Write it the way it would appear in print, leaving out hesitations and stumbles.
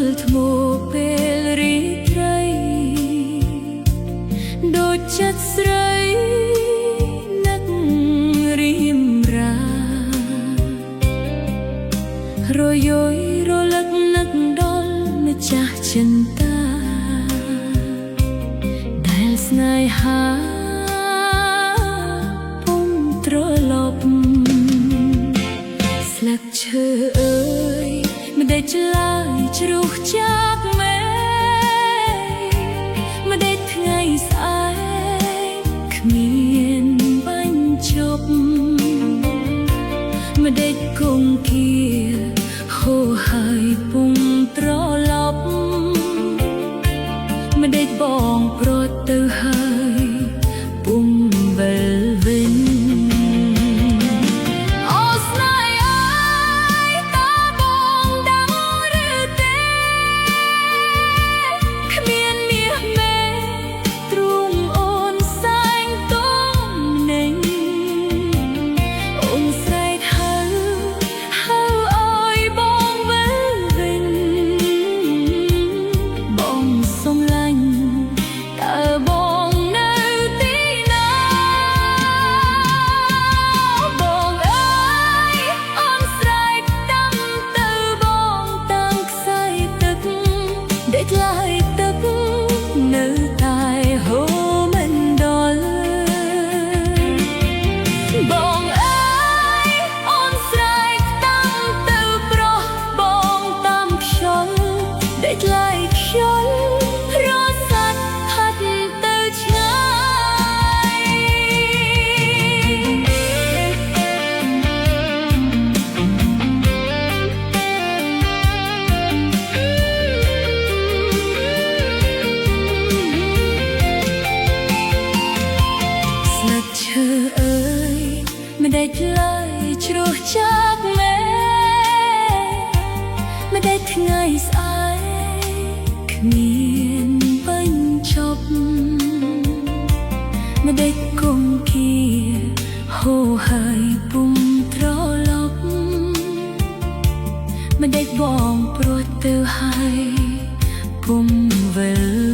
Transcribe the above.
ល់ថ្មពេលរីត្រីដូចចិត្តស្រីនឹករៀមរារយយរលឹកនឹកដល់ម្ចាស់ចិន្តាដែលស្នេហាពុំត្រឡប់ស្លឹកឈើអើយមិនដេចឡើយជ្រុះចាកមែមិនដេចថ្ងៃស្អែកគ្មានបញ្ចប់មិនដេចគង្គាហូរហើយពុំត្រឡប់មិនដេចបងប្រត់ទៅហើយពុំវិលវិញមិនដេចឡើយជ្រុះចាកមែមិនដេចថ្ងៃស្អែកគ្មានបញ្ចប់មិនដេចគង្គាហូរហើយពុំត្រឡប់មិនដេចបងព្រួតទៅហើយពុំវិល